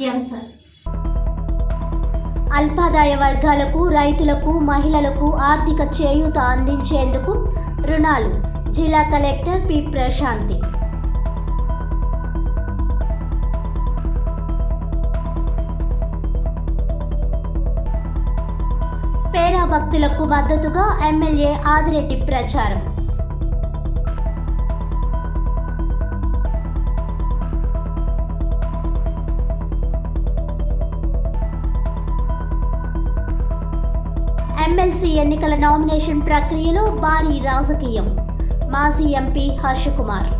ముఖ్యాంశాలు. అల్పాదాయ వర్గాలకు, రైతులకు, మహిళలకు ఆర్థిక చేయూత అందించేందుకు రుణాలు. జిల్లా కలెక్టర్ పి. ప్రశాంతి. పేరా భక్తులకు మద్దతుగా ఎమ్మెల్యే ఆదిరెడ్డి ప్రచారం. ఎమ్మెల్సీ ఎన్నికల నామినేషన్ ప్రక్రియలో భారీ రాజకీయం. మాజీ ఎంపీ హర్షకుమార్.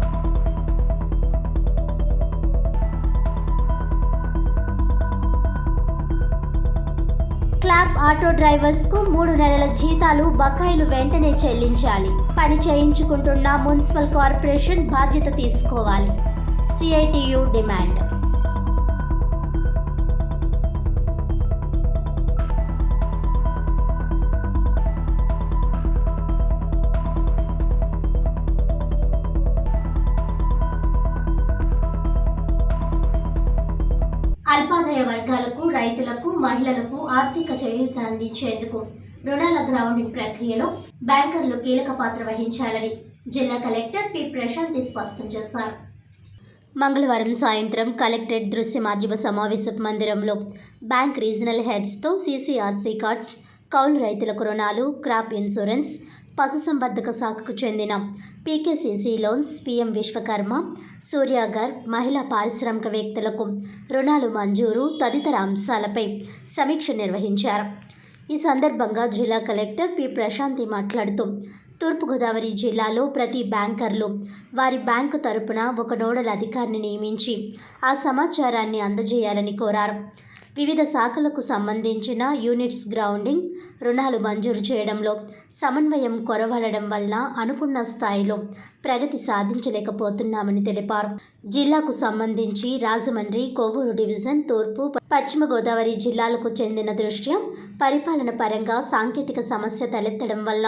క్లాబ్ ఆటో డ్రైవర్స్కు 3 నెలల జీతాలు బకాయిలు వెంటనే చెల్లించాలి. పని చేయించుకుంటున్న మున్సిపల్ కార్పొరేషన్ బాధ్యత తీసుకోవాలి. CITU demand. అల్పాదాయ వర్గాలకు, రైతులకు, మహిళలకు ఆర్థిక చేయూత అందించేందుకు రుణాల గ్రౌండింగ్ ప్రక్రియలో బ్యాంకర్లు కీలక పాత్ర వహించాలని జిల్లా కలెక్టర్ పి. ప్రశాంతి స్పష్టం చేశారు. మంగళవారం సాయంత్రం కలెక్టరేట్ దృశ్య మాధ్యమ సమావేశ మందిరంలో బ్యాంక్ రీజనల్ హెడ్స్తో CCRC కార్డ్స్, కౌలు రైతులకు రుణాలు, క్రాప్ ఇన్సూరెన్స్, పశుసంవర్ధక శాఖకు చెందిన PKCC loans, PM Vishwakarma, Surya Ghar, మహిళా పారిశ్రామికవేత్తలకు రుణాలు మంజూరు తదితర అంశాలపై సమీక్ష నిర్వహించారు. ఈ సందర్భంగా జిల్లా కలెక్టర్ పి. ప్రశాంతి మాట్లాడుతూ, తూర్పుగోదావరి జిల్లాలో ప్రతి బ్యాంకర్లు వారి బ్యాంకు తరపున ఒక నోడల్ అధికారిని నియమించి ఆ సమాచారాన్ని అందజేయాలని కోరారు. వివిధ శాఖలకు సంబంధించిన యూనిట్స్ గ్రౌండింగ్, రుణాలు మంజూరు చేయడంలో సమన్వయం కొరవడడం వల్ల అనుకున్న స్థాయిలో ప్రగతి సాధించలేకపోతున్నామని తెలిపారు. జిల్లాకు సంబంధించి రాజమండ్రి, కొవ్వూరు డివిజన్, తూర్పు, పశ్చిమ గోదావరి జిల్లాలకు చెందిన దృష్ట్యా పరిపాలన పరంగా సాంకేతిక సమస్య తలెత్తడం వల్ల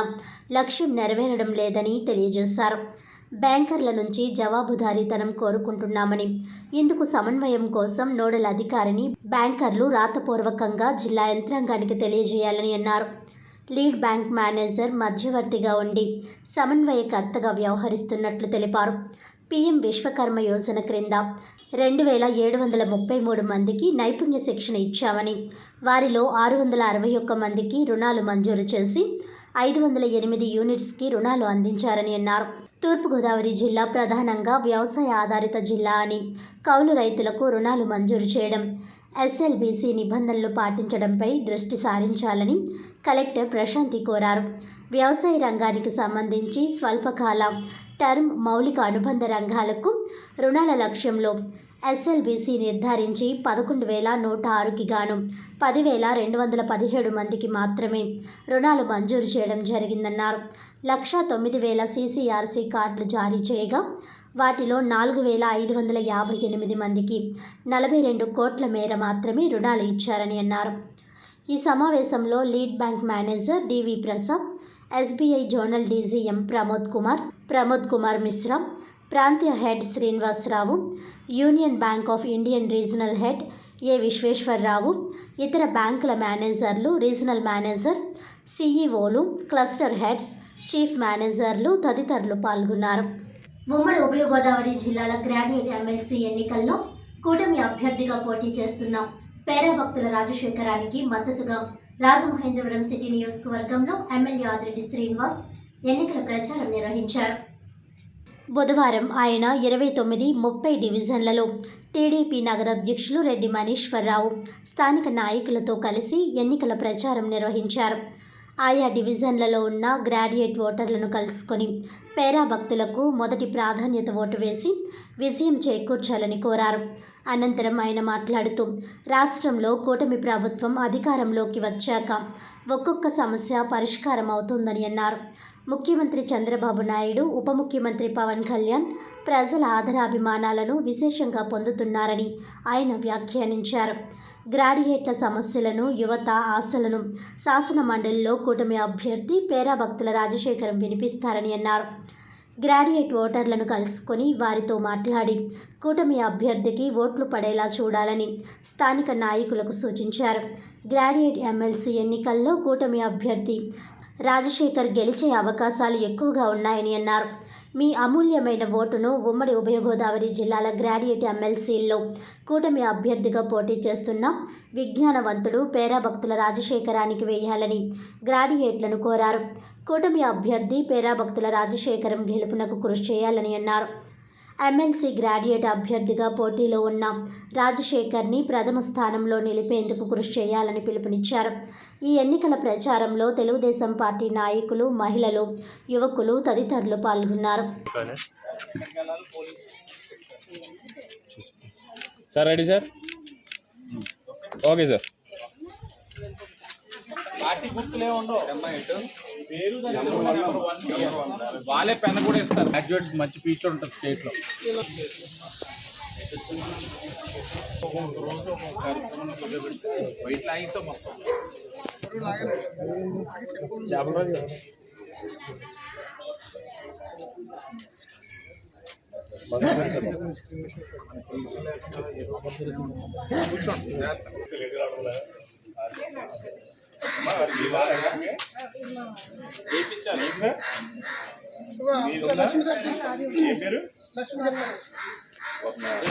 లక్ష్యం నెరవేరడం లేదని తెలియజేశారు. బ్యాంకర్ల నుంచి జవాబుదారీతనం కోరుకుంటున్నామని, ఇందుకు సమన్వయం కోసం నోడల్ అధికారిని బ్యాంకర్లు రాతపూర్వకంగా జిల్లా యంత్రాంగానికి తెలియజేయాలని అన్నారు. లీడ్ బ్యాంక్ మేనేజర్ మధ్యవర్తిగా ఉండి సమన్వయకర్తగా వ్యవహరిస్తున్నట్లు తెలిపారు. PM విశ్వకర్మ యోజన క్రింద 2733 మందికి నైపుణ్య శిక్షణ ఇచ్చామని, వారిలో 661 మందికి రుణాలు మంజూరు చేసి 508 యూనిట్స్కి రుణాలు అందించారని అన్నారు. తూర్పుగోదావరి జిల్లా ప్రధానంగా వ్యవసాయ ఆధారిత జిల్లా అని, కౌలు రైతులకు రుణాలు మంజూరు చేయడం, SLBC నిబంధనలు పాటించడంపై దృష్టి సారించాలని కలెక్టర్ ప్రశాంతి కోరారు. వ్యవసాయ రంగానికి సంబంధించి స్వల్పకాల, టర్మ్, మౌలిక అనుబంధ రంగాలకు రుణాల లక్ష్యంలో SLBC నిర్ధారించి 11,106కి గాను 10,217 మందికి మాత్రమే రుణాలు మంజూరు చేయడం జరిగిందన్నారు. 1,09,000 CCRC కార్డులు జారీ చేయగా వాటిలో 4,558 మందికి 42 కోట్ల మేర మాత్రమే రుణాలు ఇచ్చారని అన్నారు. ఈ సమావేశంలో lead bank manager DV Prasad, SBI zonal DGM Pramod Kumar Mishra, ప్రాంతీయ head Srinivasarao, union bank of Indian regional head A. Visweswararao, ఇతర బ్యాంకుల మేనేజర్లు, రీజనల్ మేనేజర్, CEOలు, క్లస్టర్ హెడ్స్, చీఫ్ మేనేజర్లు తదితరులు పాల్గొన్నారు. ఉమ్మడి ఉభయ గోదావరి జిల్లాల గ్రాడ్యుయేట్ ఎమ్మెల్సీ ఎన్నికల్లో కూటమి అభ్యర్థిగా పోటీ చేస్తున్న పేరా భక్తుల రాజశేఖరానికి మద్దతుగా రాజమహేంద్రవరం సిటీ నియోజకవర్గంలో ఎమ్మెల్యే ఆదిరెడ్డి శ్రీనివాస్ ఎన్నికల ప్రచారం నిర్వహించారు. బుధవారం ఆయన 29, 30 డివిజన్లలో టీడీపీ నగర అధ్యక్షులు రెడ్డి మనీశ్వరరావు స్థానిక నాయకులతో కలిసి ఎన్నికల ప్రచారం నిర్వహించారు. ఆయా డివిజన్లలో ఉన్న గ్రాడ్యుయేట్ ఓటర్లను కలుసుకొని పేరా భక్తులకు మొదటి ప్రాధాన్యత ఓటు వేసి విజయం చేకూర్చాలని కోరారు. అనంతరం ఆయన మాట్లాడుతూ, రాష్ట్రంలో కూటమి ప్రభుత్వం అధికారంలోకి వచ్చాక ఒక్కొక్క సమస్య పరిష్కారం అవుతుందని అన్నారు. ముఖ్యమంత్రి చంద్రబాబు నాయుడు, ఉప ముఖ్యమంత్రి పవన్ కళ్యాణ్ ప్రజల ఆదరాభిమానాలను విశేషంగా పొందుతున్నారని ఆయన వ్యాఖ్యానించారు. గ్రాడ్యుయేట్ల సమస్యలను, యువత ఆశలను శాసన మండలిలో కూటమి అభ్యర్థి పేరా భక్తుల రాజశేఖరం వినిపిస్తారని అన్నారు. గ్రాడ్యుయేట్ ఓటర్లను కలుసుకొని వారితో మాట్లాడి కూటమి అభ్యర్థికి ఓట్లు పడేలా చూడాలని స్థానిక నాయకులకు సూచించారు. గ్రాడ్యుయేట్ ఎమ్మెల్సీ ఎన్నికల్లో కూటమి అభ్యర్థి రాజశేఖర్ గెలిచే అవకాశాలు ఎక్కువగా ఉన్నాయని అన్నారు. మీ అమూల్యమైన ఓటును ఉమ్మడి ఉభయ గోదావరి జిల్లాల గ్రాడ్యుయేట్ ఎమ్మెల్సీల్లో కూటమి అభ్యర్థిగా పోటీ చేస్తున్న విజ్ఞానవంతుడు పేరాభక్తుల రాజశేఖరానికి వేయాలని గ్రాడ్యుయేట్లను కోరారు. కూటమి అభ్యర్థి పేరాభక్తుల రాజశేఖరం గెలుపునకు కృషి చేయాలని అన్నారు. ఎమ్మెల్సీ గ్రాడ్యుయేట్ అభ్యర్థిగా పోటీలో ఉన్న రాజశేఖర్ని ప్రథమ స్థానంలో నిలిపేందుకు కృషి చేయాలని పిలుపునిచ్చారు. ఈ ఎన్నికల ప్రచారంలో తెలుగుదేశం పార్టీ నాయకులు, మహిళలు, యువకులు తదితరులు పాల్గొన్నారు. Sir ready sir? Okay sir. Party గుర్తులే ఉండవు, పేరు వాళ్ళే పెన్ కూడా ఇస్తారు. గ్రాడ్యుయేట్స్ మంచి ఫ్యూచర్ ఉంటుంది స్టేట్లో. వైట్ లాగిస్తాం మొత్తం చేపల రోజు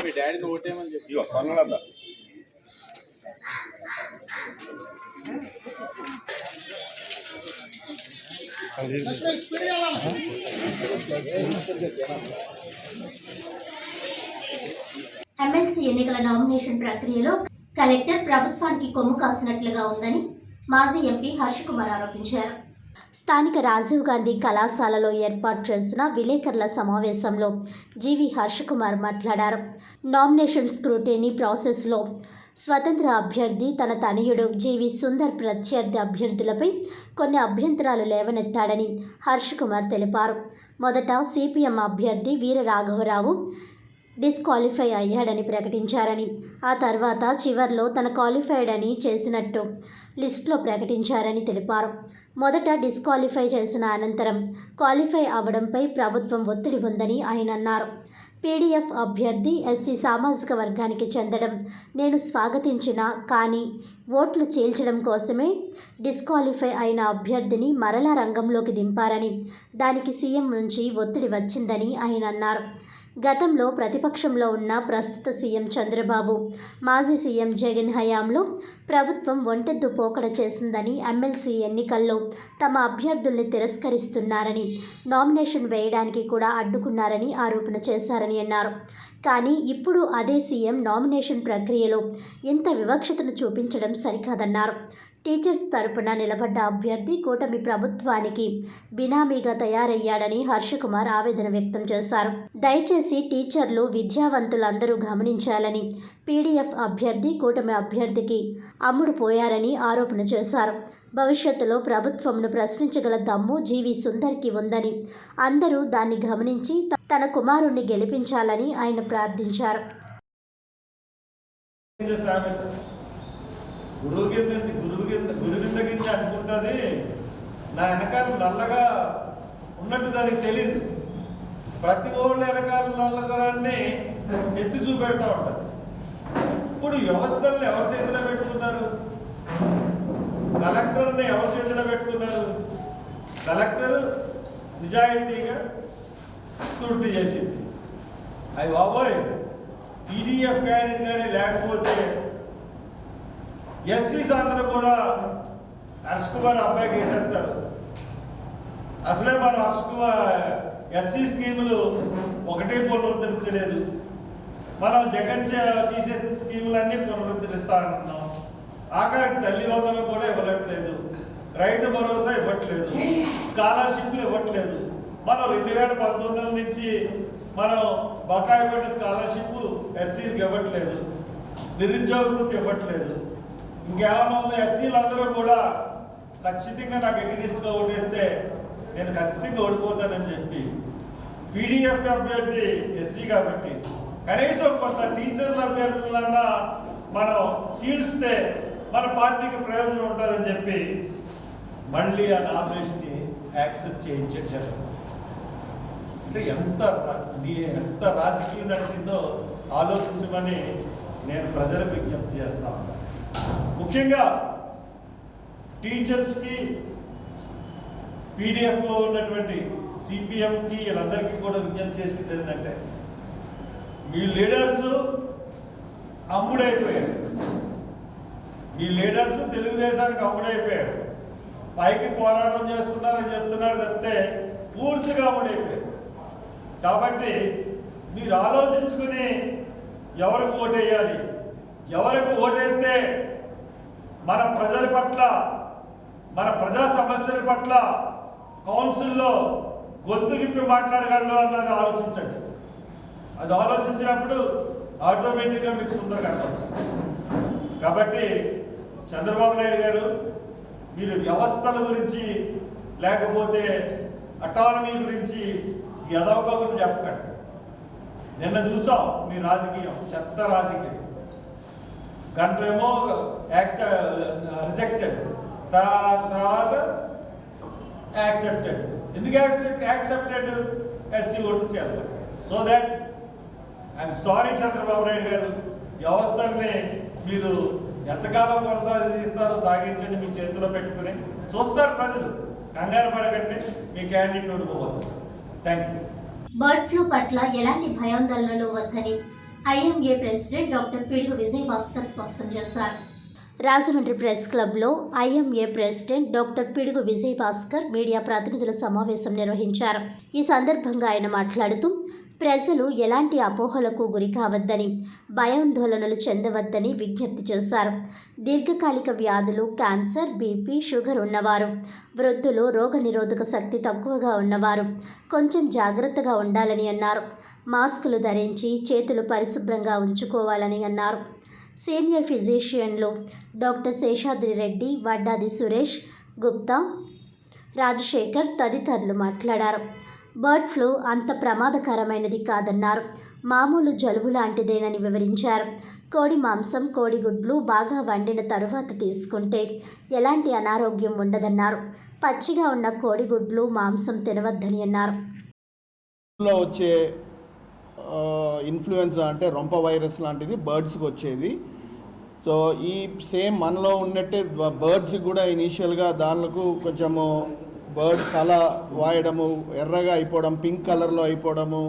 మీ డాడీని ఓటేమని చెప్పి కొనలేదా? ఎమ్మెల్సీ ఎన్నికల నామినేషన్ ప్రక్రియలో కలెక్టర్ ప్రభుత్వానికి కొమ్ము కాసినట్లుగా ఉందని మాజీ ఎంపీ హర్షకుమార్ ఆరోపించారు. స్థానిక రాజీవ్ గాంధీ కళాశాలలో ఏర్పాటు చేసిన విలేకరుల సమావేశంలో జీవి హర్షకుమార్ మాట్లాడారు. నామినేషన్ స్క్రూటినీ ప్రాసెస్లో స్వతంత్ర అభ్యర్థి తన తనయుడు జీవి సుందర్ ప్రత్యర్థి అభ్యర్థులపై కొన్ని అభ్యంతరాలు లేవనెత్తాడని హర్షకుమార్ తెలిపారు. మొదట సిపిఎం అభ్యర్థి వీర రాఘవరావు డిస్క్వాలిఫై అయ్యాడని ప్రకటించారని, ఆ తర్వాత చివర్లో తన క్వాలిఫైడ్ అని చేసినట్టు లిస్టులో ప్రకటించారని తెలిపారు. మొదట డిస్క్వాలిఫై చేసిన అనంతరం క్వాలిఫై అవ్వడంపై ప్రభుత్వం ఒత్తిడి ఉందని ఆయన అన్నారు. పీడీఎఫ్ అభ్యర్థి ఎస్సీ సామాజిక వర్గానికి చెందడం నేను స్వాగతించిన, కానీ ఓట్లు చీల్చడం కోసమే డిస్క్వాలిఫై అయిన అభ్యర్థిని మరలా రంగంలోకి దింపారని, దానికి సీఎం నుంచి ఒత్తిడి వచ్చిందని ఆయన అన్నారు. గతంలో ప్రతిపక్షంలో ఉన్న ప్రస్తుత సీఎం చంద్రబాబు, మాజీ సీఎం జగన్ హయాంలో ప్రభుత్వం ఒంటెద్దు పోకడ చేసిందని, ఎమ్మెల్సీ ఎన్నికల్లో తమ అభ్యర్థుల్ని తిరస్కరిస్తున్నారని, నామినేషన్ వేయడానికి కూడా అడ్డుకున్నారని ఆరోపణ చేశారని అన్నారు. కానీ ఇప్పుడు అదే సీఎం నామినేషన్ ప్రక్రియలో ఇంత వివక్షతను చూపించడం సరికాదన్నారు. టీచర్స్ తరపున నిలబడ్డ అభ్యర్థి కూటమి ప్రభుత్వానికి బినామీగా తయారయ్యాడని హర్షకుమార్ ఆవేదన వ్యక్తం చేశారు. దయచేసి టీచర్లు, విద్యావంతులందరూ గమనించాలని, పీడీఎఫ్ అభ్యర్థి కూటమి అభ్యర్థికి అమ్ముడు పోయారని ఆరోపణ చేశారు. భవిష్యత్తులో ప్రభుత్వంను ప్రశ్నించగల దమ్ము జీవి సుందర్కి ఉందని, అందరూ దాన్ని గమనించి తన కుమారుణ్ణి గెలిపించాలని ఆయన ప్రార్థించారు. గురువు కింద అనుకుంటుంది, నా వెనకాల నల్లగా ఉన్నట్టు దానికి తెలియదు. ప్రతి ఓళ్ళ వెనకాల నల్లదనాన్ని ఎత్తి చూపెడతా ఉంటుంది. ఇప్పుడు వ్యవస్థలను ఎవరి చేతిలో పెట్టుకున్నారు? కలెక్టర్ని ఎవరి చేతిలో పెట్టుకున్నారు? కలెక్టర్ నిజాయితీగా స్క్రూటినీ చేసింది. అవి బాబోయ్, పీడీఎఫ్ క్యాండిడేట్ కానీ లేకపోతే ఎస్సీస్ అందరూ కూడా హర్షకుమార్ అబ్బాయికి వేసేస్తారు. అసలే మన హర్షకుమార్ ఎస్సీ స్కీములు ఒకటే పునరుద్ధరించలేదు. మనం జగన్ తీసేసిన స్కీములన్నీ పునరుద్ధరిస్తా అంటున్నాం. ఆఖరికి తల్లి వందనం కూడా ఇవ్వట్లేదు, రైతు భరోసా ఇవ్వట్లేదు, స్కాలర్షిప్లు ఇవ్వట్లేదు. మనం 2019 నుంచి మనం బకాయి పడిన స్కాలర్షిప్ ఎస్సీలకు ఇవ్వట్లేదు, నిరుద్యోగ వృత్తి ఇవ్వట్లేదు. ఇంకేమన్నా ఉందో? ఎస్సీలు అందరూ కూడా ఖచ్చితంగా నాకు ఎగ్నిస్ట్గా ఓటేస్తే నేను ఖచ్చితంగా ఓడిపోతానని చెప్పి, పీడీఎఫ్ అభ్యర్థి ఎస్సీ కాబట్టి కనీసం కొంత టీచర్ల అభ్యర్థులన్నా మనం చీల్స్తే మన పార్టీకి ప్రయోజనం ఉంటుందని చెప్పి మళ్ళీ ఆ నామినేషన్ని యాక్సెప్ట్ చేయించేశారు. అంటే ఎంత రాజకీయం నడిచిందో ఆలోచించమని నేను ప్రజలకు విజ్ఞప్తి చేస్తా ఉన్నాను. ముఖ్యంగా టీచర్స్కి, పీడిఎఫ్లో ఉన్నటువంటి సిపిఎంకి వీళ్ళందరికీ కూడా విజ్ఞప్తి చేసింది ఏంటంటే, మీ లీడర్స్ అమ్ముడైపోయారు. మీ లీడర్స్ తెలుగుదేశానికి అమ్ముడైపోయారు. పైకి పోరాటం చేస్తున్నారని చెప్తున్నారు తప్పితే పూర్తిగా అమ్ముడైపోయారు. కాబట్టి మీరు ఆలోచించుకుని ఎవరికి ఓటేయాలి, ఎవరికి ఓటేస్తే మన ప్రజల పట్ల, మన ప్రజా సమస్యల పట్ల కౌన్సిల్లో గొంతు విప్పి మాట్లాడగలరు అన్నది ఆలోచించండి. అది ఆలోచించినప్పుడు ఆటోమేటిక్గా మీకు సుందర కనపడుతుంది. కాబట్టి చంద్రబాబు నాయుడు గారు, మీరు వ్యవస్థల గురించి లేకపోతే అటానమీ గురించి ఎదవగా గురించి చెప్పకండి. నిన్న చూసాం మీ రాజకీయం, చెత్త రాజకీయం. గంట ఏమో రిజెక్టెడ్, తర్వాత యాక్సెప్టెడ్. ఎందుకు యాక్సెప్టెడ్? ఎస్సీ ఓటు చేయాలి. So that I'm sorry Chandrababu Naidu గారు, వ్యవస్థల్ని మీరు ఎంతకాలం కొనసాగిస్తారో సాగించండి. మీ చేతిలో పెట్టుకుని చూస్తారు ప్రజలు. కంగారు పడకండి, మీ క్యాండిడేట్ ఓడిపోవద్దు. Thank you. బర్డ్ ఫ్లూ పట్ల ఎలాంటి భయాందోళనలు వద్దని ఐఎంఏ ప్రెసిడెంట్ డాక్టర్ పిడుగు విజయ్ భాస్కర్ స్పష్టం చేశారు. రాజమండ్రి ప్రెస్ క్లబ్లో ఐఎంఏ ప్రెసిడెంట్ డాక్టర్ పిడుగు విజయ్ భాస్కర్ మీడియా ప్రతినిధుల సమావేశం నిర్వహించారు. ఈ సందర్భంగా ఆయన మాట్లాడుతూ, ప్రజలు ఎలాంటి అపోహలకు గురి కావద్దని, భయాందోళనలు చెందవద్దని విజ్ఞప్తి చేశారు. దీర్ఘకాలిక వ్యాధులు, క్యాన్సర్, బీపీ, షుగర్ ఉన్నవారు, వృద్ధులు, రోగనిరోధక శక్తి తక్కువగా ఉన్నవారు కొంచెం జాగ్రత్తగా ఉండాలని అన్నారు. మాస్కులు ధరించి చేతులు పరిశుభ్రంగా ఉంచుకోవాలని అన్నారు. సీనియర్ ఫిజిషియన్లు డాక్టర్ శేషాద్రి రెడ్డి, వడ్డాది సురేష్, గుప్తా, రాజశేఖర్ తదితరులు మాట్లాడారు. బర్డ్ ఫ్లూ అంత ప్రమాదకరమైనది కాదన్నారు. మామూలు జలుబు లాంటిదేనని వివరించారు. కోడి మాంసం, కోడిగుడ్లు బాగా వండిన తరువాత తీసుకుంటే ఎలాంటి అనారోగ్యం ఉండదన్నారు. పచ్చిగా ఉన్న కోడిగుడ్లు, మాంసం తినవద్దని అన్నారు. వచ్చే ఇన్ఫ్లుయెన్జా అంటే రొంప వైరస్ లాంటిది బర్డ్స్కి వచ్చేది. సో ఈ సేమ్ మనలో ఉన్నట్టే బర్డ్స్కి కూడా ఇనీషియల్గా దానిలకు కొంచెము బర్డ్ తల వాయడము, ఎర్రగా అయిపోవడం, పింక్ కలర్లో అయిపోవడము,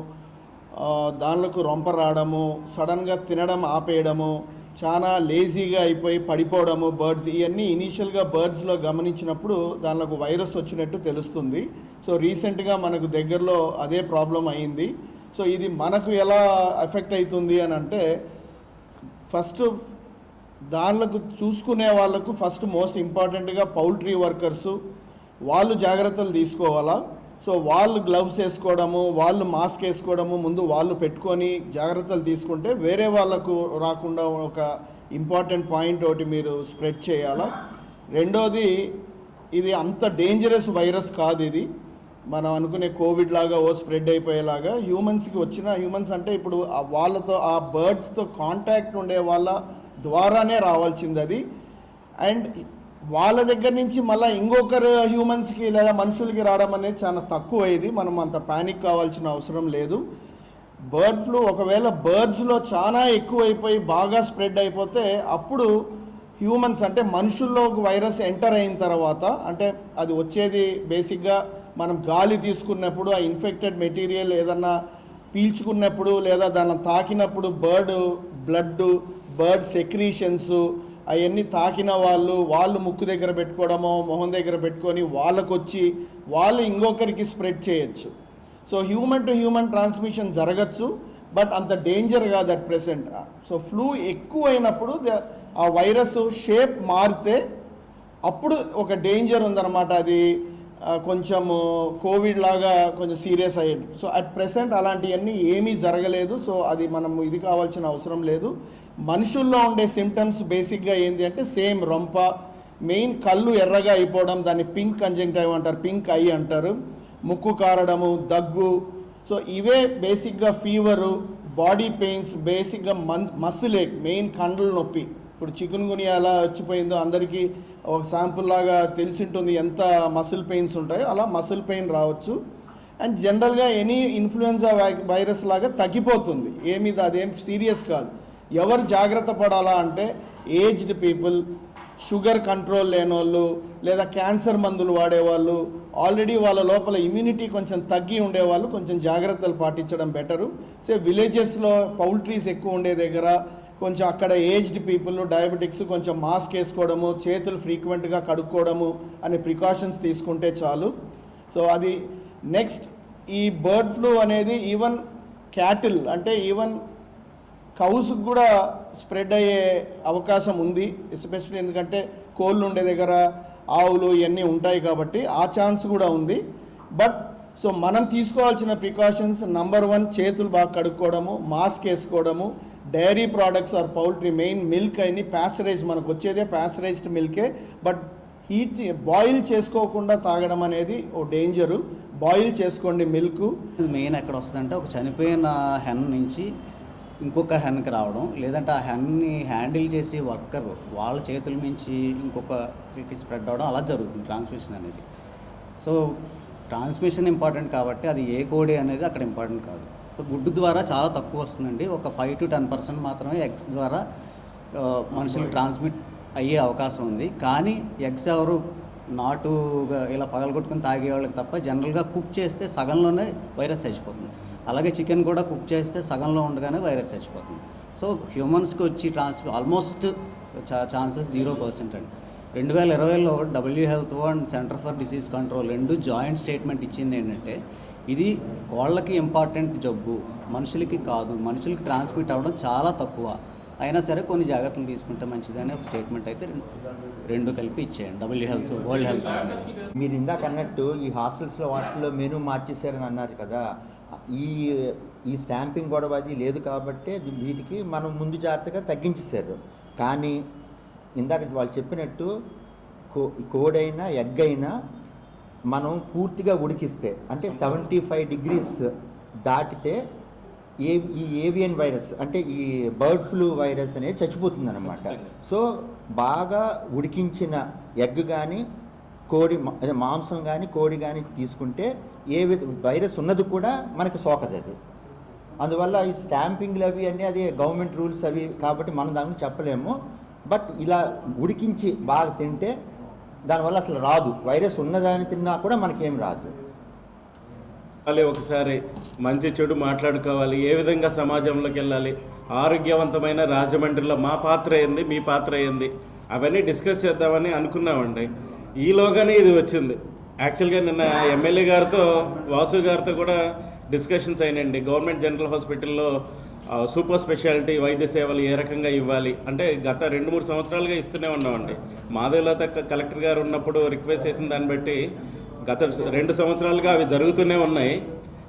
దానిలకు రొంప రావడము, సడన్గా తినడం ఆపేయడము, చాలా లేజీగా అయిపోయి పడిపోవడము బర్డ్స్, ఇవన్నీ ఇనీషియల్గా బర్డ్స్లో గమనించినప్పుడు దానిలోకి వైరస్ వచ్చినట్టు తెలుస్తుంది. సో రీసెంట్గా మనకు దగ్గరలో అదే ప్రాబ్లం అయింది. సో ఇది మనకు ఎలా ఎఫెక్ట్ అవుతుంది అని అంటే, ఫస్ట్ దానిలకు చూసుకునే వాళ్ళకు ఫస్ట్ మోస్ట్ ఇంపార్టెంట్గా పౌల్ట్రీ వర్కర్సు వాళ్ళు జాగ్రత్తలు తీసుకోవాలా. సో వాళ్ళు గ్లవ్స్ వేసుకోవడము, వాళ్ళు మాస్క్ వేసుకోవడము ముందు వాళ్ళు పెట్టుకొని జాగ్రత్తలు తీసుకుంటే వేరే వాళ్ళకు రాకుండా ఒక ఇంపార్టెంట్ పాయింట్ ఒకటి మీరు స్ప్రెడ్ చేయాలా. రెండోది, ఇది అంత డేంజరస్ వైరస్ కాదు. ఇది మనం అనుకునే కోవిడ్ లాగా స్ప్రెడ్ అయిపోయేలాగా హ్యూమన్స్కి వచ్చిన, హ్యూమన్స్ అంటే ఇప్పుడు వాళ్ళతో ఆ బర్డ్స్తో కాంటాక్ట్ ఉండే వాళ్ళ ద్వారానే రావాల్సింది అది. అండ్ వాళ్ళ దగ్గర నుంచి మళ్ళీ ఇంకొకరు హ్యూమన్స్కి లేదా మనుషులకి రావడం అనేది చాలా తక్కువ. ఇది మనం అంత ప్యానిక్ కావాల్సిన అవసరం లేదు. బర్డ్ ఫ్లూ ఒకవేళ బర్డ్స్లో చాలా ఎక్కువైపోయి బాగా స్ప్రెడ్ అయిపోతే అప్పుడు హ్యూమన్స్ అంటే మనుషుల్లో వైరస్ ఎంటర్ అయిన తర్వాత, అంటే అది వచ్చేది బేసిక్గా మనం గాలి తీసుకున్నప్పుడు ఆ ఇన్ఫెక్టెడ్ మెటీరియల్ ఏదన్నా పీల్చుకున్నప్పుడు లేదా దాన్ని తాకినప్పుడు బర్డ్ బ్లడ్, బర్డ్ సెక్రీషన్స్ అవన్నీ తాకిన వాళ్ళు ముక్కు దగ్గర పెట్టుకోవడమో మొహం దగ్గర పెట్టుకొని వాళ్ళకు వచ్చి వాళ్ళు ఇంకొకరికి స్ప్రెడ్ చేయొచ్చు. So human to human transmission జరగచ్చు, బట్ అంత డేంజర్ కాదు అట్ ప్రెసెంట్. సో ఫ్లూ ఎక్కువ అయినప్పుడు ఆ వైరస్ షేప్ మారితే అప్పుడు ఒక డేంజర్ ఉందన్నమాట. అది కొంచెము కోవిడ్ లాగా కొంచెం సీరియస్ అయ్యేది. సో అట్ ప్రెసెంట్ అలాంటివన్నీ ఏమీ జరగలేదు. సో అది మనం ఇది కావాల్సిన అవసరం లేదు. మనుషుల్లో ఉండే సిమ్టమ్స్ బేసిక్గా ఏంటి అంటే సేమ్ రొంప, మెయిన్ కళ్ళు ఎర్రగా అయిపోవడం, దాన్ని పింక్ కంజంక్టివ్ అంటారు, పింక్ ఐ అంటారు, ముక్కు కారడము, దగ్గు. సో ఇవే బేసిక్గా ఫీవరు, బాడీ పెయిన్స్, బేసిక్గా మసిల్ ఏక్, మెయిన్ కండ్ల నొప్పి. ఇప్పుడు చికెన్ గునియా ఎలా వచ్చిపోయిందో అందరికీ ఒక శాంపుల్ లాగా తెలిసి ఉంటుంది ఎంత మసిల్ పెయిన్స్ ఉంటాయో, అలా మసిల్ పెయిన్ రావచ్చు. అండ్ జనరల్గా ఎనీ ఇన్ఫ్లుయెన్జా వైరస్ లాగా తగ్గిపోతుంది, అదేం సీరియస్ కాదు. ఎవరు జాగ్రత్త పడాలా అంటే ఏజ్డ్ పీపుల్, షుగర్ కంట్రోల్ లేనోళ్ళు, లేదా క్యాన్సర్ మందులు వాడేవాళ్ళు, ఆల్రెడీ వాళ్ళ లోపల ఇమ్యూనిటీ కొంచెం తగ్గి ఉండేవాళ్ళు కొంచెం జాగ్రత్తలు పాటించడం బెటరు. సో విలేజెస్లో పౌల్ట్రీస్ ఎక్కువ ఉండే దగ్గర కొంచెం అక్కడ ఏజ్డ్ పీపుల్, డయాబెటిక్స్ కొంచెం మాస్క్ వేసుకోవడము, చేతులు ఫ్రీక్వెంట్గా కడుక్కోవడము అనే ప్రికాషన్స్ తీసుకుంటే చాలు. సో అది నెక్స్ట్. ఈ బర్డ్ ఫ్లూ అనేది ఈవెన్ క్యాటిల్ అంటే ఈవెన్ కౌస్కి కూడా స్ప్రెడ్ అయ్యే అవకాశం ఉంది, ఎస్పెషల్లీ ఎందుకంటే కోళ్ళు ఉండే దగ్గర ఆవులు ఇవన్నీ ఉంటాయి కాబట్టి ఆ ఛాన్స్ కూడా ఉంది. బట్ సో మనం తీసుకోవాల్సిన ప్రికాషన్స్ నంబర్ 1 చేతులు బాగా కడుక్కోవడము, మాస్క్ వేసుకోవడము, dairy products or poultry main milk అయిన ప్యాస్చరైజ్, మనకు వచ్చేదే ప్యాస్చరైజ్డ్ మిల్కే, బట్ హీట్ బాయిల్ చేసుకోకుండా తాగడం అనేది ఓ డేంజరు. బాయిల్ చేసుకోండి మిల్క్. ఇది మెయిన్ ఎక్కడ వస్తుందంటే ఒక చనిపోయిన హెన్ నుంచి ఇంకొక హెన్కి రావడం, లేదంటే ఆ హెన్ని హ్యాండిల్ చేసి వర్కర్ వాళ్ళ చేతుల నుంచి ఇంకొకరికి స్ప్రెడ్ అవ్వడం, అలా జరుగుతుంది ట్రాన్స్మిషన్ అనేది. సో ట్రాన్స్మిషన్ ఇంపార్టెంట్ కాబట్టి అది ఏ కోడి అనేది అక్కడ ఇంపార్టెంట్ కాదు. గుడ్డు ద్వారా చాలా తక్కువ వస్తుందండి, ఒక 5 to 10% మాత్రమే ఎగ్స్ ద్వారా మనుషులకు ట్రాన్స్మిట్ అయ్యే అవకాశం ఉంది. కానీ ఎగ్స్ ఎవరు నాటుగా ఇలా పగలగొట్టుకుని తాగే వాళ్ళకి తప్ప జనరల్గా కుక్ చేస్తే సగంలోనే వైరస్ చచ్చిపోతుంది. అలాగే చికెన్ కూడా కుక్ చేస్తే సగంలో ఉండగానే వైరస్ చచ్చిపోతుంది. సో హ్యూమన్స్కి వచ్చి ఆల్మోస్ట్ ఛాన్సెస్ 0% అండి. 2020లో WHO and centre for disease control 2 joint statement ఇచ్చింది ఏంటంటే ఇది కోళ్ళకి ఇంపార్టెంట్ జబ్బు, మనుషులకి కాదు, మనుషులకి ట్రాన్స్మిట్ అవ్వడం చాలా తక్కువ, అయినా సరే కొన్ని జాగ్రత్తలు తీసుకుంటే మంచిదని ఒక స్టేట్మెంట్ అయితే 2 కలిపి ఇచ్చేయండి వరల్డ్ హెల్త్ ఆర్గనైజేషన్. మీరు ఇందాక అన్నట్టు ఈ హాస్టల్స్లో వాటిలో మెనూ మార్చేశారని అన్నారు కదా, ఈ స్టాంపింగ్ గొడవ అది లేదు కాబట్టి వీటికి మనం ముందు జాగ్రత్తగా తగ్గించేశారు. కానీ ఇందాక వాళ్ళు చెప్పినట్టు కోడైనా ఎగ్ అయినా మనం పూర్తిగా ఉడికిస్తే అంటే 75 degrees దాటితే ఈ ఏవియన్ వైరస్ అంటే ఈ బర్డ్ ఫ్లూ వైరస్ అనేది చచ్చిపోతుంది అన్నమాట. సో బాగా ఉడికించిన ఎగ్ కానీ కోడి మాంసం కానీ కోడి కానీ తీసుకుంటే వైరస్ ఉన్నది కూడా మనకి సోకదు అది. అందువల్ల ఈ స్టాంపింగ్లు అవి అన్నీ అది గవర్నమెంట్ రూల్స్ అవి కాబట్టి మనం దాన్ని చెప్పలేము. బట్ ఇలా ఉడికించి బాగా తింటే దానివల్ల అసలు రాదు, వైరస్ ఉన్నదాన్ని తిన్నా కూడా మనకేం రాదు. ఒకసారి మంచి చెడు మాట్లాడుకోవాలి, ఏ విధంగా సమాజంలోకి వెళ్ళాలి, ఆరోగ్యవంతమైన రాజమండ్రిలో మా పాత్ర ఏంది, మీ పాత్ర ఏంది, అవన్నీ డిస్కస్ చేద్దామని అనుకున్నామండి. ఈలోగానే ఇది వచ్చింది. యాక్చువల్గా నిన్న ఎమ్మెల్యే గారితో వాసు గారితో కూడా డిస్కషన్స్ అయినాయండి. గవర్నమెంట్ జనరల్ హాస్పిటల్లో సూపర్ స్పెషాలిటీ వైద్య సేవలు ఏ రకంగా ఇవ్వాలి అంటే గత 2-3 సంవత్సరాలుగా ఇస్తూనే ఉన్నామండి. మాధవలత కలెక్టర్ గారు ఉన్నప్పుడు రిక్వెస్ట్ చేసిన దాన్ని బట్టి గత 2 సంవత్సరాలుగా అవి జరుగుతూనే ఉన్నాయి.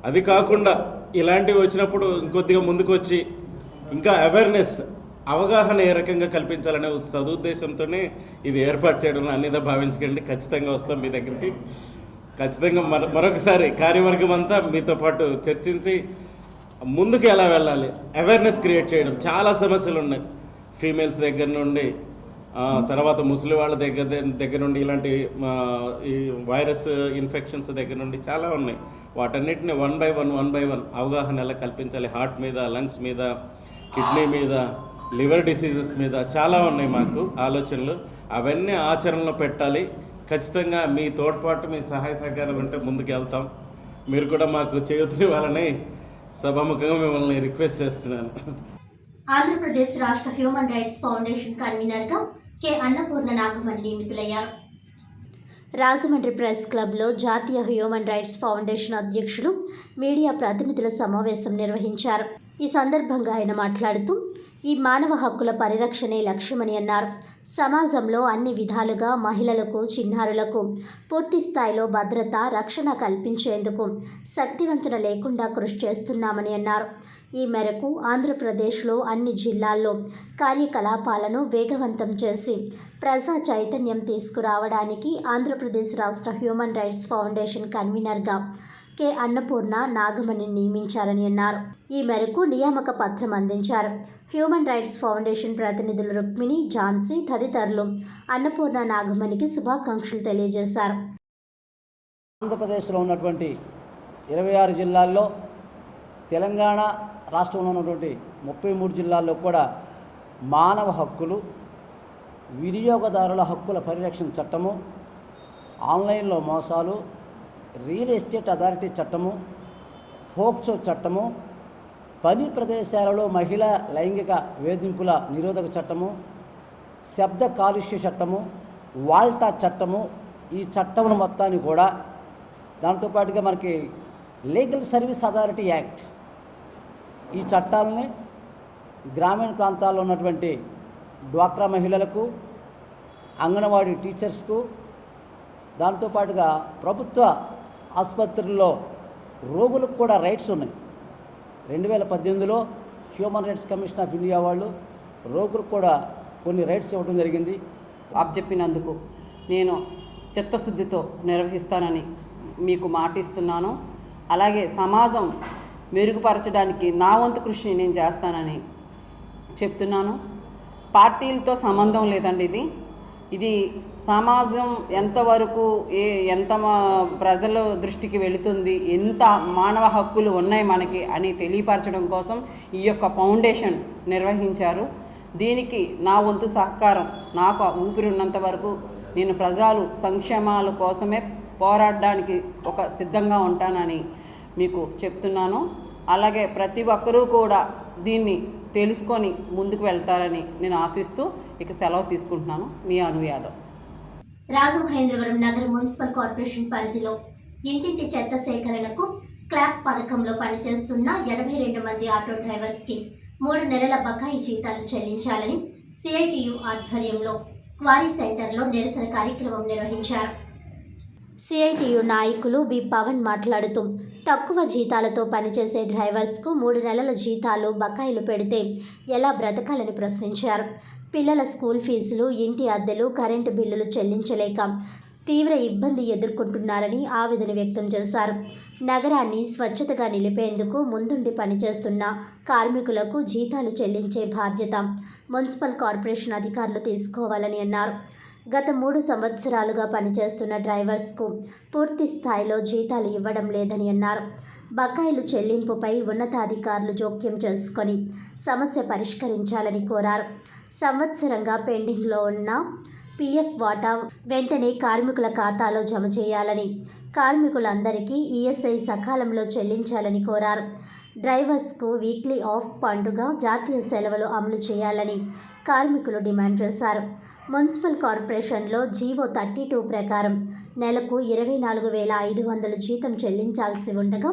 అది కాకుండా ఇలాంటివి వచ్చినప్పుడు ఇంకొద్దిగా ముందుకు వచ్చి ఇంకా అవేర్నెస్ అవగాహన ఏ రకంగా కల్పించాలనే సదుద్దేశంతోనే ఇది ఏర్పాటు చేయడం అన్నిదా భావించకండి. ఖచ్చితంగా వస్తాం మీ దగ్గరికి. ఖచ్చితంగా మరొకసారి కార్యవర్గం అంతా మీతో పాటు చర్చించి ముందుకు ఎలా వెళ్ళాలి అవేర్నెస్ క్రియేట్ చేయడం. చాలా సమస్యలు ఉన్నాయి, ఫీమేల్స్ దగ్గర నుండి తర్వాత ముసలి వాళ్ళ దగ్గర నుండి ఇలాంటి ఈ వైరస్ ఇన్ఫెక్షన్స్ దగ్గర నుండి చాలా ఉన్నాయి. వాటన్నిటిని 1 by 1 అవగాహన ఎలా కల్పించాలి, హార్ట్ మీద, లంగ్స్ మీద, కిడ్నీ మీద, లివర్ డిసీజెస్ మీద చాలా ఉన్నాయి మాకు ఆలోచనలు. అవన్నీ ఆచరణలో పెట్టాలి. ఖచ్చితంగా మీ తోడ్పాటు, మీ సహాయ సహకారాలు ఉంటే ముందుకు వెళ్తాం. మీరు కూడా మాకు చేయూతనివ్వాలని సభాముఖంగా మిమ్మల్ని రిక్వెస్ట్ చేస్తున్నాను. ఆంధ్రప్రదేశ్ రాష్ట్ర హ్యూమన్ రైట్స్ ఫౌండేషన్ కన్వీనర్గా కె అన్నపూర్ణ నాగమణి నియమితులయ్యారు. రాజమండ్రి ప్రెస్ క్లబ్లో జాతీయ హ్యూమన్ రైట్స్ ఫౌండేషన్ అధ్యక్షులు మీడియా ప్రతినిధుల సమావేశం నిర్వహించారు. ఈ సందర్భంగా ఆయన మాట్లాడుతూ ఈ మానవ హక్కుల పరిరక్షణే లక్ష్యమని అన్నారు. సమాజంలో అన్ని విధాలుగా మహిళలకు, చిన్నారులకు పూర్తి స్థాయిలో భద్రత, రక్షణ కల్పించేందుకు శక్తివంచన లేకుండా కృషి చేస్తున్నామని అన్నారు. ఈ మేరకు ఆంధ్రప్రదేశ్లో అన్ని జిల్లాల్లో కార్యకలాపాలను వేగవంతం చేసి ప్రజా చైతన్యం తీసుకురావడానికి ఆంధ్రప్రదేశ్ రాష్ట్ర హ్యూమన్ రైట్స్ ఫౌండేషన్ కన్వీనర్గా కె అన్నపూర్ణ నాగమణిని నియమించారని అన్నారు. ఈ మేరకు నియామక పత్రం అందించారు. హ్యూమన్ రైట్స్ ఫౌండేషన్ ప్రతినిధులు రుక్మిణి, ఝాన్సీ తదితరులు అన్నపూర్ణ నాగమణికి శుభాకాంక్షలు తెలియజేశారు. ఆంధ్రప్రదేశ్లో ఉన్నటువంటి 26 జిల్లాల్లో, తెలంగాణ రాష్ట్రంలో ఉన్నటువంటి 33 జిల్లాల్లో కూడా మానవ హక్కులు, వినియోగదారుల హక్కుల పరిరక్షణ చట్టము, ఆన్లైన్లో మోసాలు, రియల్ ఎస్టేట్ అథారిటీ చట్టము, ఫోక్సో చట్టము, పని ప్రదేశాలలో మహిళా లైంగిక వేధింపుల నిరోధక చట్టము, శబ్ద కాలుష్య చట్టము, వాల్టా చట్టము, ఈ చట్టమును మొత్తాన్ని కూడా దాంతోపాటుగా మనకి లీగల్ సర్వీస్ అథారిటీ యాక్ట్, ఈ చట్టాలని గ్రామీణ ప్రాంతాల్లో ఉన్నటువంటి డ్వాక్రా మహిళలకు, అంగన్వాడీ టీచర్స్కు, దాంతోపాటుగా ప్రభుత్వ ఆసుపత్రుల్లో రోగులకు కూడా రైట్స్ ఉన్నాయి. 2018లో human rights commission of India వాళ్ళు రోగులకు కూడా కొన్ని రైట్స్ ఇవ్వడం జరిగింది. అప్పచెప్పినందుకు నేను చిత్తశుద్ధితో నిర్వహిస్తానని మీకు మాటిస్తున్నాను. అలాగే సమాజం మెరుగుపరచడానికి నా వంతు కృషి నేను చేస్తానని చెప్తున్నాను. పార్టీలతో సంబంధం లేదండి. ఇది సమాజం ఎంతవరకు ఎంత ప్రజల దృష్టికి వెళుతుంది, ఎంత మానవ హక్కులు ఉన్నాయి మనకి అని తెలియపరచడం కోసం ఈ యొక్క ఫౌండేషన్ నిర్వహించారు. దీనికి నా వంతు సహకారం, నాకు ఊపిరి ఉన్నంత వరకు నేను ప్రజలు సంక్షేమాల కోసమే పోరాడడానికి సిద్ధంగా ఉంటానని మీకు చెప్తున్నాను. అలాగే ప్రతి ఒక్కరూ కూడా దీన్ని తెలుసుకొని ముందుకు వెళ్తారని నేను ఆశిస్తూ ఇక సెలవు తీసుకుంటున్నాను. మీ అను యాదవ్. రాజమహేంద్రవరం నగర మున్సిపల్ కార్పొరేషన్ పరిధిలో ఇంటింటి చెత్త సేకరణకు క్లాప్ పథకంలో పనిచేస్తున్న 82 మంది ఆటో డ్రైవర్స్కి 3 నెలల బకాయి జీతాలు చెల్లించాలని సిఐటియు ఆధ్వర్యంలో క్వారీ సెంటర్లో నిరసన కార్యక్రమం నిర్వహించారు. సిఐటియు నాయకులు బి పవన్ మాట్లాడుతూ తక్కువ జీతాలతో పనిచేసే డ్రైవర్స్కు 3 నెలల జీతాలు బకాయిలు పెడితే ఎలా బ్రతకాలని ప్రశ్నించారు. పిల్లల స్కూల్ ఫీజులు, ఇంటి అద్దెలు, కరెంటు బిల్లులు చెల్లించలేక తీవ్ర ఇబ్బంది ఎదుర్కొంటున్నారని ఆవేదన వ్యక్తం చేశారు. నగరాన్ని స్వచ్ఛతగా నిలిపేందుకు ముందుండి పనిచేస్తున్న కార్మికులకు జీతాలు చెల్లించే బాధ్యత మున్సిపల్ కార్పొరేషన్ అధికారులు తీసుకోవాలని అన్నారు. గత 3 సంవత్సరాలుగా పనిచేస్తున్న డ్రైవర్స్కు పూర్తి స్థాయిలో జీతాలు ఇవ్వడం లేదని అన్నారు. బకాయిలు చెల్లింపుపై ఉన్నతాధికారులు జోక్యం చేసుకొని సమస్య పరిష్కరించాలని కోరారు. సంవత్సరంగా పెండింగ్లో ఉన్న పీఎఫ్ వాటా వెంటనే కార్మికుల ఖాతాలో జమ చేయాలని, కార్మికులందరికీ ఈఎస్ఐ సకాలంలో చెల్లించాలని కోరారు. డ్రైవర్స్కు వీక్లీ ఆఫ్, పండుగ, జాతీయ సెలవులు అమలు చేయాలని కార్మికులు డిమాండ్ చేశారు. మున్సిపల్ కార్పొరేషన్లో జీవో 32 ప్రకారం నెలకు 24,500 జీతం చెల్లించాల్సి ఉండగా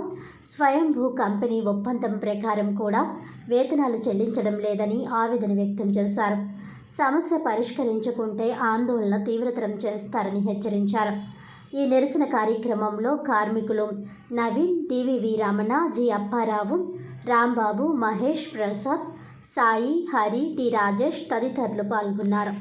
స్వయంభూ కంపెనీ ఒప్పందం ప్రకారం కూడా వేతనాలు చెల్లించడం లేదని ఆవేదన వ్యక్తం చేశారు. సమస్య పరిష్కరించుకుంటే ఆందోళన తీవ్రతరం చేస్తారని హెచ్చరించారు. ఈ నిరసన కార్యక్రమంలో కార్మికులు Naveen, TVV Ramana, G Apparao, Rambabu, Mahesh, Prasad, Sai, Hari, T Rajesh తదితరులు పాల్గొన్నారు.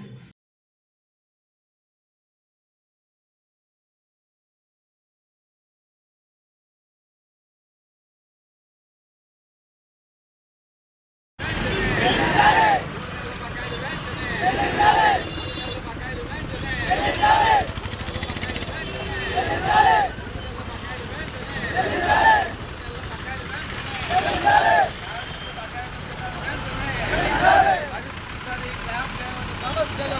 సమస్యలు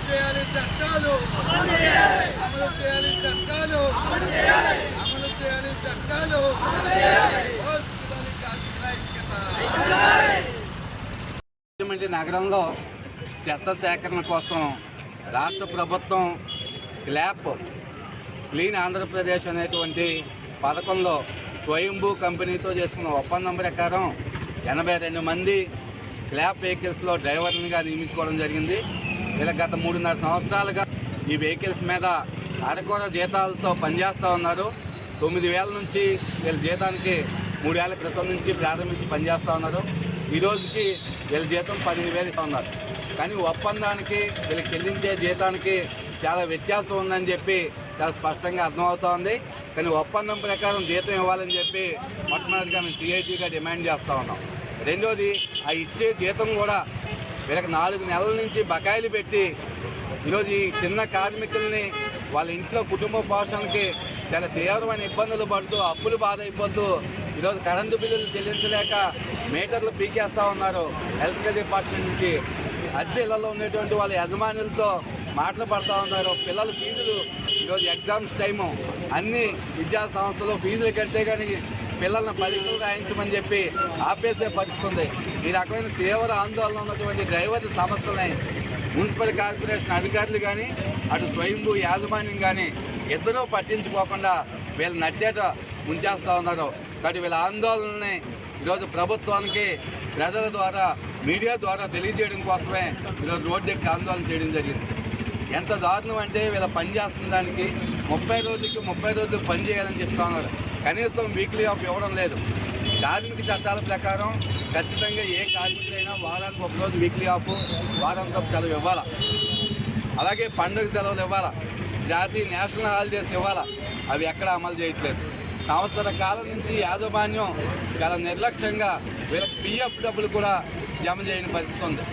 చేయాలి చట్టాలు, అమలు చేయాలి చట్టాలు, అమలు చేయాలి చట్టాలు. రాజమండ్రి నగరంలో చెత్త సేకరణ కోసం రాష్ట్ర ప్రభుత్వం క్లీన్ ఆంధ్రప్రదేశ్ అనేటువంటి పథకంలో స్వయంభూ కంపెనీతో చేసుకున్న ఒప్పందం ప్రకారం 82 మంది క్లాప్ వెహికల్స్లో డ్రైవర్లుగా నియమించుకోవడం జరిగింది. వీళ్ళ గత 3.5 సంవత్సరాలుగా ఈ వెహికల్స్ మీద అరకొర జీతాలతో పనిచేస్తూ ఉన్నారు. 9,000 నుంచి వీళ్ళ జీతానికి 3 ఏళ్ల క్రితం నుంచి ప్రారంభించి పనిచేస్తూ ఉన్నారు. ఈ రోజుకి వీళ్ళ జీతం 15,000 ఇస్తూ ఉన్నారు. కానీ ఒప్పందానికి వీళ్ళకి చెల్లించే జీతానికి చాలా వ్యత్యాసం ఉందని చెప్పి చాలా స్పష్టంగా అర్థమవుతోంది. కానీ ఒప్పందం ప్రకారం జీతం ఇవ్వాలని చెప్పి మొట్టమొదటిగా మేము సిఐటిగా డిమాండ్ చేస్తూ ఉన్నాం. రెండోది, ఆ ఇచ్చే జీతం కూడా వీళ్ళకి 4 నెలల నుంచి బకాయిలు పెట్టి ఈరోజు ఈ చిన్న కార్మికుల్ని వాళ్ళ ఇంట్లో కుటుంబ పోషణకి చాలా తీవ్రమైన ఇబ్బందులు పడుతూ అప్పులు బాధ అయిపోతూ ఈరోజు కరెంటు బిల్లులు చెల్లించలేక మీటర్లు పీకేస్తూ ఉన్నారు. ఎలక్ట్రికల్ డిపార్ట్మెంట్ నుంచి అద్దె ఇళ్లలో ఉండేటువంటి వాళ్ళ యజమానులతో మాటలు పడుతూ ఉన్నారు. పిల్లల ఫీజులు ఈరోజు ఎగ్జామ్స్ టైము, అన్ని విద్యా సంస్థలు ఫీజులు కడితే కానీ పిల్లలను పరీక్షలు రాయించమని చెప్పి ఆపేసే పరిస్థితి ఉంది. ఈ రకమైన తీవ్ర ఆందోళన ఉన్నటువంటి డ్రైవర్ల సమస్యలని మున్సిపల్ కార్పొరేషన్ అధికారులు కానీ అటు స్వయంభూ యాజమాన్యం కానీ ఇద్దరూ పట్టించుకోకుండా వీళ్ళు నడ్డేట ముంచేస్తూ ఉన్నారు. కాబట్టి వీళ్ళ ఆందోళనని ఈరోజు ప్రభుత్వానికి ప్రజల ద్వారా మీడియా ద్వారా తెలియజేయడం కోసమే ఈరోజు రోడ్డు ఎక్కి ఆందోళన చేయడం జరిగింది. ఎంత దారుణం అంటే వీళ్ళ పని చేస్తున్న దానికి 30 రోజులు పని చేయాలని చెప్తా ఉన్నారు. కనీసం వీక్లీ ఆఫ్ ఇవ్వడం లేదు. కార్మిక చట్టాల ప్రకారం ఖచ్చితంగా ఏ కార్మికుడైనా వారానికి 1 రోజు వీక్లీ ఆఫ్, వారాంతపు సెలవు ఇవ్వాలా. అలాగే పండుగ సెలవులు ఇవ్వాలా, జాతీయ నేషనల్ హాలిడేస్ ఇవ్వాలా. అవి ఎక్కడ అమలు చేయట్లేదు. సంవత్సర కాలం నుంచి యాజమాన్యం చాలా నిర్లక్ష్యంగా వీళ్ళకి పిఎఫ్ డబ్బులు కూడా జమ చేయని పరిస్థితి ఉంది.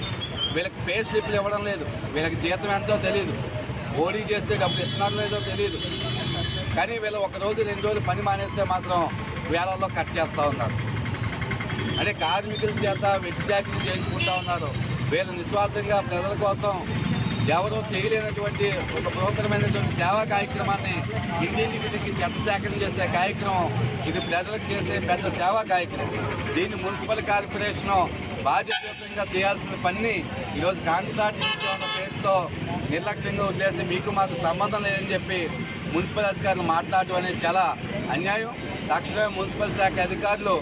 వీళ్ళకి పే స్లిప్లు ఇవ్వడం లేదు. వీళ్ళకి జీతం ఎంతో తెలియదు. ఓడీ చేస్తే డబ్బులు ఇస్తున్నారో లేదో తెలియదు. కానీ వీళ్ళు 1 రోజు 2 రోజులు పని మానేస్తే మాత్రం వేలల్లో కట్ చేస్తూ ఉన్నారు. అంటే కార్మికుల చేత వెట్టి చాకిరీ చేయించుకుంటూ ఉన్నారు. వీళ్ళు నిస్వార్థంగా ప్రజల కోసం ఎవరో చేయలేనటువంటి ఒక బృహత్తరమైనటువంటి సేవా కార్యక్రమాన్ని ఇంటింటికి దిగి చెత్త సేకరణ చేసే కార్యక్రమం ఇది ప్రజలకు చేసే పెద్ద సేవా కార్యక్రమం. దీన్ని మున్సిపల్ కార్పొరేషను బాధ్యతయుతంగా చేయాల్సిన పని ఈరోజు కాంట్రాక్ట్ ఇచ్చిన పేరుతో నిర్లక్ష్యంగా వదిలేసి మీకు మాకు సంబంధం లేదని చెప్పి మున్సిపల్ అధికారులు మాట్లాడటం అనేది చాలా అన్యాయం. తక్షణమే మున్సిపల్ శాఖ అధికారులు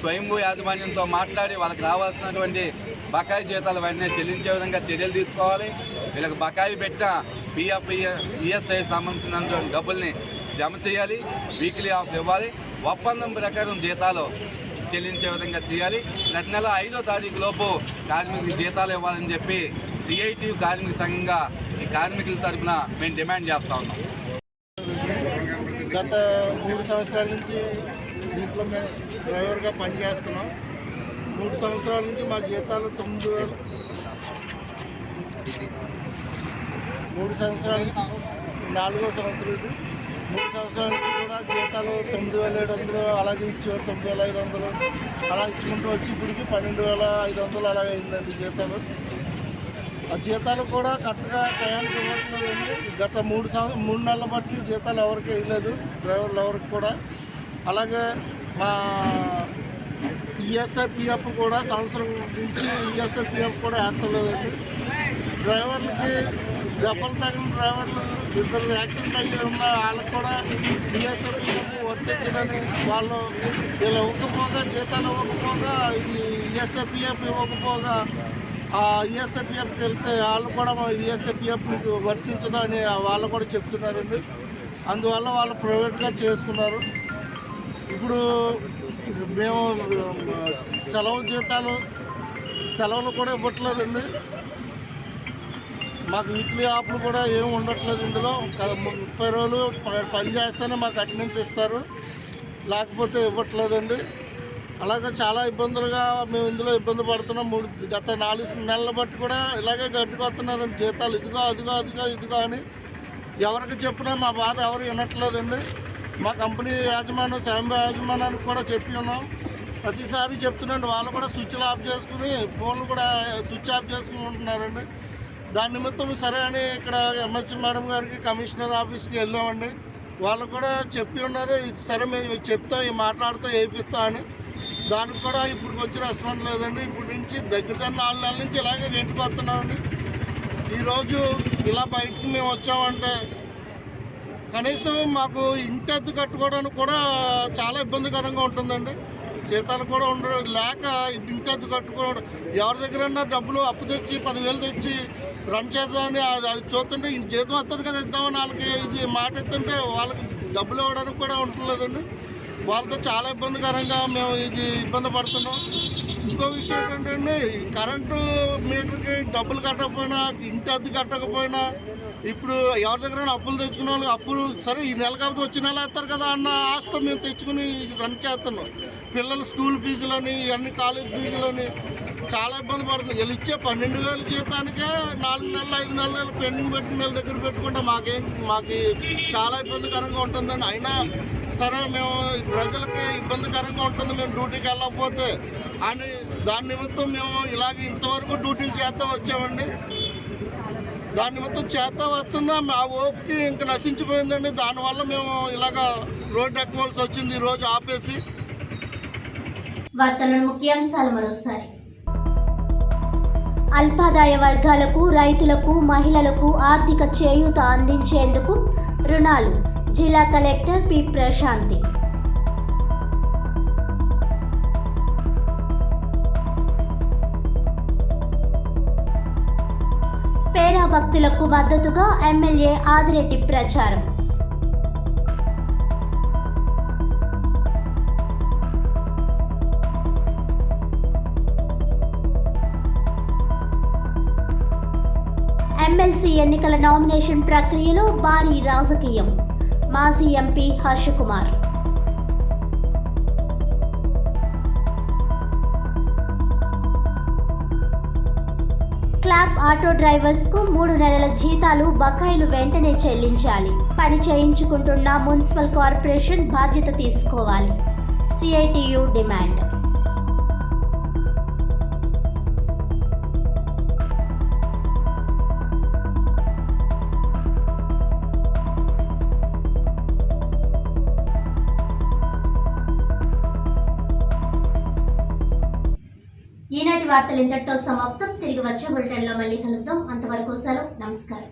స్వయంభూ యాజమాన్యంతో మాట్లాడి వాళ్ళకి రావాల్సినటువంటి బకాయి జీతాలు వెంటనే చెల్లించే విధంగా చర్యలు తీసుకోవాలి. వీళ్ళకి బకాయి పెట్టిన పిఎఫ్ ఈఎస్ఐ సంబంధించిన డబ్బుల్ని జమ చేయాలి. వీక్లీ ఆఫ్ ఇవ్వాలి. ఒప్పందం ప్రకారం జీతాలు చెల్లించే విధంగా చేయాలి. ప్రతి నెల 5వ తారీఖు లోపు కార్మికులకు జీతాలు ఇవ్వాలని చెప్పి సిఐటియు కార్మిక సంఘంగా ఈ కార్మికుల తరఫున మేము డిమాండ్ చేస్తూ ఉన్నాం. గత 3 సంవత్సరాల నుంచి దీంట్లో మేము డ్రైవర్గా పనిచేస్తున్నాం. 3 సంవత్సరాల నుంచి మా జీతాలు 9,000. 3 సంవత్సరాల నుంచి 4వ సంవత్సరం ఇది. 3 సంవత్సరాల నుంచి కూడా జీతాలు 9,700 అలాగే ఇచ్చేవారు. 9,500 అలా ఇచ్చుకుంటూ వచ్చి ఇప్పటికి 12,500 అలాగే అయిందండి జీతాలు. ఆ జీతాలు కూడా కరెక్ట్గా టయానికి ఇవ్వట్లేదండి. గత 3 నెలల బట్టి జీతాలు ఎవరికి వేయలేదు, డ్రైవర్లు ఎవరికి కూడా. అలాగే మా ఈఎస్ఐ పిఎఫ్ కూడా సంవత్సరం నుంచి ఈఎస్ఐ పిఎఫ్ కూడా వేస్తలేదండి. డ్రైవర్లకి దెబ్బలు తగిన డ్రైవర్లు 2 యాక్సిడెంట్ అయ్యి ఉన్న వాళ్ళకి కూడా ఈఎస్ఐ పిఎఫ్ వర్తించదని వాళ్ళు వీళ్ళు ఇవ్వకపోగా, జీతాలు ఇవ్వకపోగా, ఈ ఈఎస్ఐ పిఎఫ్ ఇవ్వకపోగా ఆ ఈఎస్ఐపిఎఫ్కి వెళ్తే వాళ్ళు కూడా ఈఎస్ఐపిఎఫ్ మీకు వర్తించదు అని వాళ్ళు కూడా చెప్తున్నారండి. అందువల్ల వాళ్ళు ప్రైవేట్గా చేసుకున్నారు. ఇప్పుడు మేము సెలవులు కూడా ఇవ్వట్లేదండి. మాకు వీక్లీ ఆఫ్లు కూడా ఏమి ఉండట్లేదు. ఇందులో 30 రోజులు పని చేస్తేనే మాకు అటెండెన్స్ ఇస్తారు, లేకపోతే ఇవ్వట్లేదండి. అలాగే చాలా ఇబ్బందులుగా మేము ఇందులో ఇబ్బంది పడుతున్నాం. గత 4 నెలల బట్టి కూడా ఇలాగే గడ్డికి వస్తున్నారండి జీతాలు. ఇదిగో అని ఎవరికి చెప్పినా మా బాధ ఎవరు వినట్లేదండి. మా కంపెనీ యాజమాన్యం స్వయంభూ యాజమాన్యానికి కూడా చెప్పి ఉన్నాం. ప్రతిసారి చెప్తున్నాండి. వాళ్ళు కూడా స్విచ్లు ఆఫ్ చేసుకుని ఫోన్లు కూడా స్విచ్ ఆఫ్ చేసుకుని ఉంటున్నారండి. దాని నిమిత్తం సరే అని ఇక్కడ ఎంహెచ్ మేడం గారికి కమిషనర్ ఆఫీస్కి వెళ్ళామండి. వాళ్ళు కూడా చెప్పి ఉన్నారు, సరే మేము చెప్తాం, మాట్లాడుతూ వేయిస్తాం అని. దానికి కూడా ఇప్పుడు వచ్చి రెస్పాన్స్ లేదండి. ఇప్పుడు నుంచి దగ్గర 4 నెలల నుంచి ఇలాగే వెంటిపోతున్నామండి. ఈరోజు ఇలా బయటకు మేము వచ్చామంటే కనీసం మాకు ఇంటి అద్దె కట్టుకోవడానికి కూడా చాలా ఇబ్బందికరంగా ఉంటుందండి. జీతాలు కూడా ఉండరు లేక ఇంటి అద్దె కట్టుకోవడం, ఎవరి దగ్గరన్నా డబ్బులు అప్పు తెచ్చి 10,000 తెచ్చి రన్ చేద్దామని అది చూస్తుంటే జీతం వస్తుంది కదా ఇద్దామని వాళ్ళకి ఇది మాట ఎత్తుంటే వాళ్ళకి డబ్బులు ఇవ్వడానికి కూడా ఉండలేదండి. వాళ్ళతో చాలా ఇబ్బందికరంగా మేము ఇది ఇబ్బంది పడుతున్నాం. ఇంకో విషయం ఏంటంటే కరెంటు మీటర్కి డబ్బులు కట్టకపోయినా, ఇంటి అద్దె కట్టకపోయినా, ఇప్పుడు ఎవరి దగ్గర అప్పులు తెచ్చుకునే వాళ్ళకి అప్పులు సరే ఈ నెల కాకపోతే వచ్చే నెల వేస్తారు కదా అన్న ఆశతో మేము తెచ్చుకుని రన్ చేస్తున్నాం. పిల్లల స్కూల్ ఫీజులని, ఇవన్నీ కాలేజ్ ఫీజులని చాలా ఇబ్బంది పడుతుంది. వీళ్ళు ఇచ్చే 12,000 జీతానికే 4 నెలలు 5 నెలలు పెండింగ్ పెట్టిన నెల దగ్గర పెట్టుకుంటే మాకు చాలా ఇబ్బందికరంగా ఉంటుందండి. అయినా సరే మేము ప్రజలకి ఇబ్బందికరంగా ఉంటుంది మేము డ్యూటీకి వెళ్ళకపోతే అని దాని నిమిత్తం మేము ఇలాగే ఇంతవరకు డ్యూటీలు చేస్తూ వచ్చామండి. దాని నిమిత్తం చేస్తూ వస్తున్నా మా ఓపిక ఇంకా నశించిపోయిందండి. దానివల్ల మేము ఇలాగా రోడ్డు ఎక్కవలసి వచ్చింది ఈరోజు ఆపేసి. వార్తలను ముఖ్యాంశాలు మరోసారి. అల్పాదాయ వర్గాలకు, రైతులకు, మహిళలకు ఆర్థిక చేయూత అందించేందుకు రుణాలు జిల్లా కలెక్టర్ పి ప్రశాంతి. పేరా భక్తులకు మద్దతుగా ఎమ్మెల్యే ఆదిరెడ్డి ప్రచారం. ఎమ్మెల్సీ ఎన్నికల నామినేషన్ ప్రక్రియలో భారీ రాజకీయం. మాజీ MP Harsha Kumar. Club auto drivers కు 3 నెలల జీతాలు బకాయిలు వెంటనే చెల్లించాలి. పని చేయించుకుంటున్న మున్సిపల్ కార్పొరేషన్ బాధ్యత తీసుకోవాలి. CITU demand. ఈనాటి వార్తలు ఇంతటితో సమాప్తం. తిరిగి వచ్చే బులెటిన్లో మళ్ళీ కలుద్దాం. అంతవరకు సెలవు. నమస్కారం.